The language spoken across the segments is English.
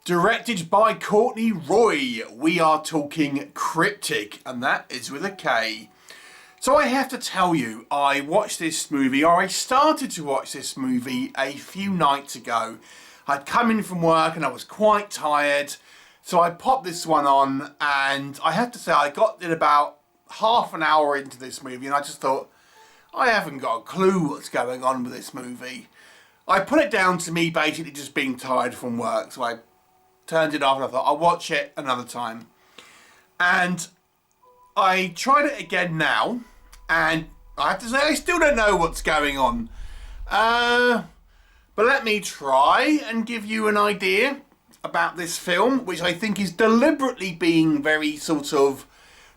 Directed by Courtney Roy, we are talking Cryptic, and that is with a K. So I have to tell you, I watched this movie, or I started to watch this movie a few nights ago. I'd come in from work and I was quite tired, so I popped this one on, and I have to say I got it about half an hour into this movie, and I just thought, I haven't got a clue what's going on with this movie. I put it down to me basically just being tired from work, so I turned it off and I thought, I'll watch it another time. And I tried it again now, and I have to say I still don't know what's going on. But let me try and give you an idea about this film, which I think is deliberately being very sort of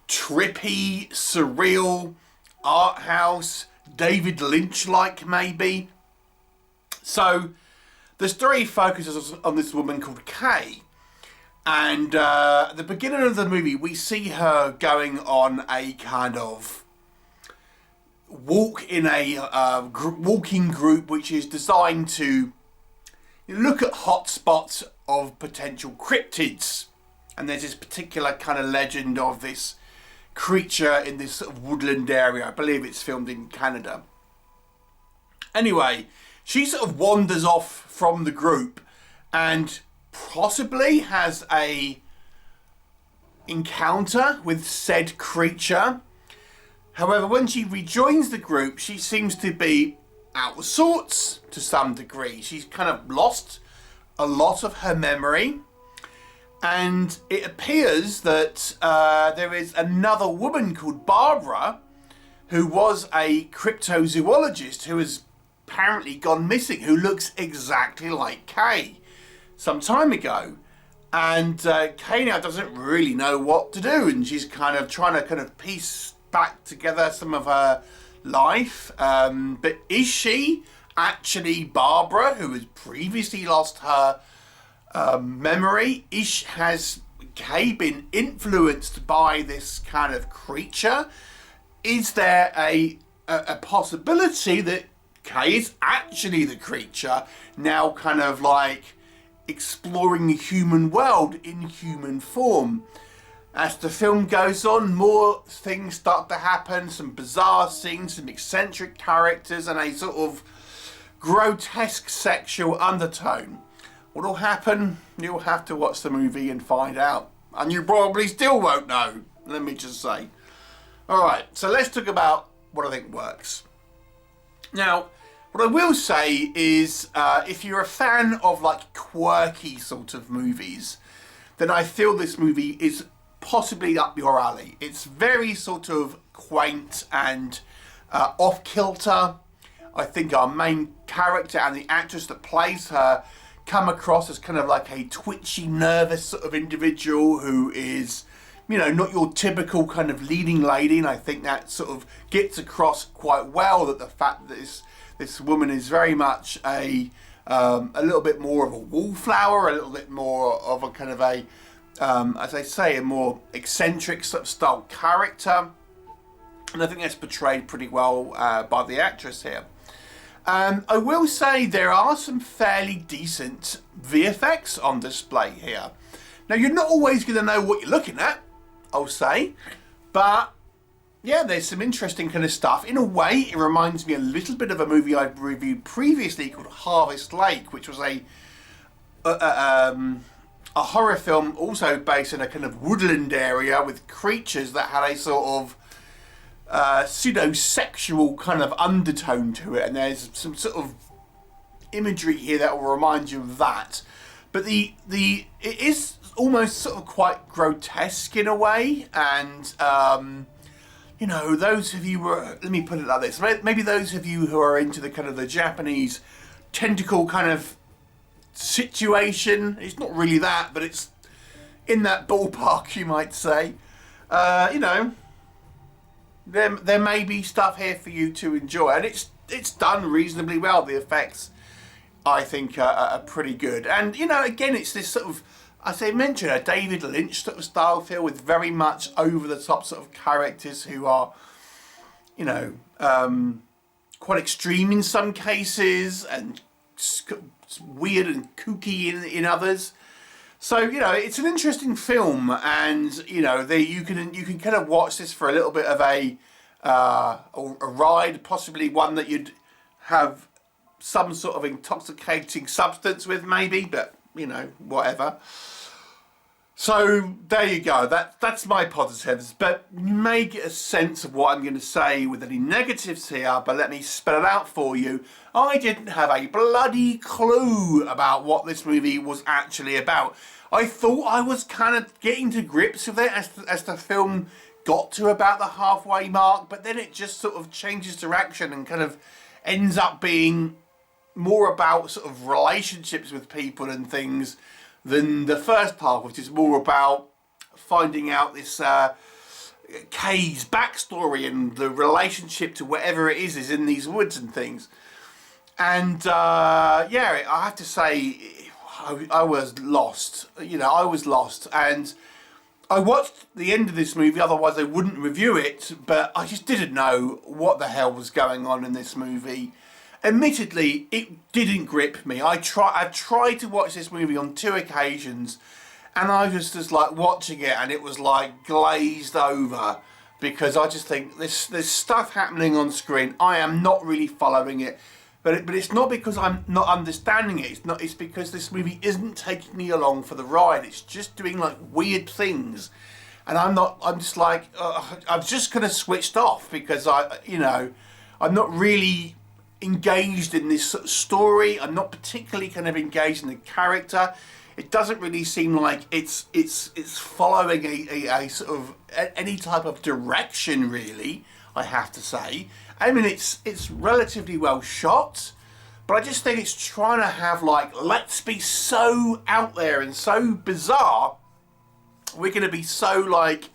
trippy, surreal, art house, David Lynch-like maybe. So the story focuses on this woman called Kay, and at the beginning of the movie we see her going on a kind of walk in a walking group which is designed to look at hotspots of potential cryptids. And there's this particular kind of legend of this creature in this sort of woodland area. I believe it's filmed in Canada. Anyway, she sort of wanders off from the group and possibly has a encounter with said creature. However, when she rejoins the group, she seems to be out of sorts to some degree. She's kind of lost a lot of her memory. And it appears that there is another woman called Barbara who was a cryptozoologist who has apparently gone missing, who looks exactly like Kay some time ago. And Kay now doesn't really know what to do, and she's kind of trying to kind of piece back together some of her life. But is she actually Barbara, who has previously lost her memory? Has Kay been influenced by this kind of creature? Is there a possibility that Kay is actually the creature, now kind of like exploring the human world in human form? As the film goes on, more things start to happen, some bizarre scenes, some eccentric characters, and a sort of grotesque sexual undertone. What will happen? You'll have to watch the movie and find out. And you probably still won't know, let me just say. Alright, so let's talk about what I think works. Now, what I will say is, if you're a fan of like quirky sort of movies, then I feel this movie is possibly up your alley. It's very sort of quaint and off-kilter. I think our main character and the actress that plays her come across as kind of like a twitchy, nervous sort of individual who is, you know, not your typical kind of leading lady. And I think that sort of gets across quite well, that the fact that this woman is very much a little bit more of a wallflower, a little bit more of a kind of a, as I say, a more eccentric sort of style character. And I think that's portrayed pretty well by the actress here. I will say there are some fairly decent VFX on display here. Now, you're not always going to know what you're looking at, I'll say, but yeah, there's some interesting kind of stuff. In a way, it reminds me a little bit of a movie I've reviewed previously called Harvest Lake, which was a horror film also based in a kind of woodland area with creatures that had a sort of pseudo-sexual kind of undertone to it, and there's some sort of imagery here that will remind you of that. But it is almost sort of quite grotesque in a way, and you know, those of you who are, let me put it like this, maybe those of you who are into the kind of the Japanese tentacle kind of situation, it's not really that, but it's in that ballpark, you might say. You know, there may be stuff here for you to enjoy, and it's done reasonably well. The effects, I think, are pretty good. And, you know, again, it's this sort of, as I mentioned, a David Lynch sort of style film with very much over-the-top sort of characters who are, you know, quite extreme in some cases and weird and kooky in others. So, you know, it's an interesting film, and, you know, you can kind of watch this for a little bit of a ride, possibly one that you'd have some sort of intoxicating substance with, maybe, but, you know, whatever. So there you go, that's my positives, but you may get a sense of what I'm going to say with any negatives here, but let me spell it out for you. I didn't have a bloody clue about what this movie was actually about. I thought I was kind of getting to grips with it as the film got to about the halfway mark, but then it just sort of changes direction and kind of ends up being more about sort of relationships with people and things than the first half, which is more about finding out this Kay's backstory and the relationship to whatever it is in these woods and things. And yeah, I have to say, I was lost. You know, I was lost, and I watched the end of this movie, otherwise I wouldn't review it, but I just didn't know what the hell was going on in this movie. Admittedly, it didn't grip me. I've tried to watch this movie on 2 occasions, and I was just like watching it, and it was like glazed over, because I just think there's stuff happening on screen. I am not really following it, but it's not because I'm not understanding it. It's because this movie isn't taking me along for the ride. It's just doing like weird things, and I'm just like I'm just kind of switched off, because I'm not really engaged in this story. I'm not particularly kind of engaged in the character. It doesn't really seem like it's following a sort of any type of direction, really, I have to say. I mean, it's relatively well shot, but I just think it's trying to have like, let's be so out there and so bizarre. We're going to be so like,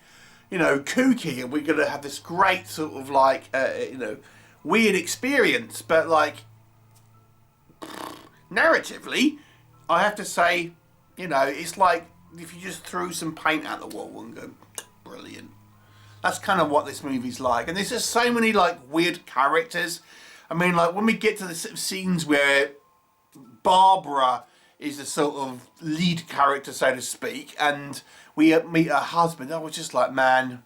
you know, kooky, and we're going to have this great sort of like, you know, weird experience, but like narratively, I have to say, you know, it's like if you just threw some paint at the wall and go, brilliant. That's kind of what this movie's like, and there's just so many like weird characters. I mean, like when we get to the sort of scenes where Barbara is the sort of lead character, so to speak, and we meet her husband, I was just like, man,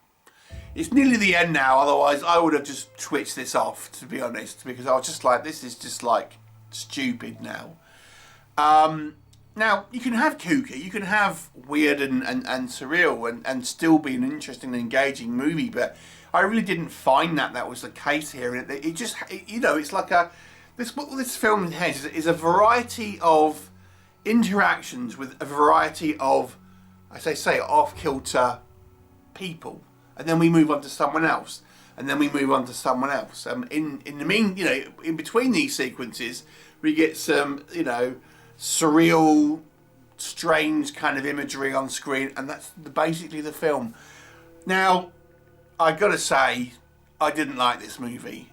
it's nearly the end now, otherwise I would have just twitched this off, to be honest, because I was just like, this is just like stupid now. Now, you can have kooky, you can have weird and surreal and still be an interesting and engaging movie, but I really didn't find that was the case here. It just, you know, it's like what this film has is a variety of interactions with a variety of, as I say, off-kilter people. And then we move on to someone else, and then we move on to someone else. In between these sequences, we get some, you know, surreal, strange kind of imagery on screen, and that's basically the film. Now, I gotta say, I didn't like this movie.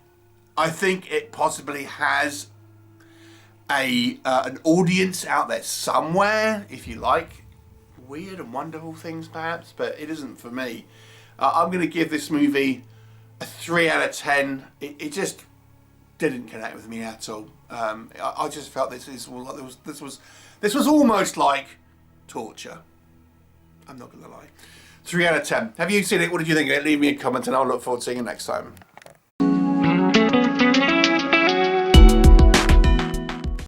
I think it possibly has an audience out there somewhere, if you like weird and wonderful things, perhaps, but it isn't for me. I'm going to give this movie a 3 out of 10. It just didn't connect with me at all. I just felt this was almost like torture. I'm not going to lie. 3 out of 10. Have you seen it? What did you think of it? Leave me a comment and I'll look forward to seeing you next time.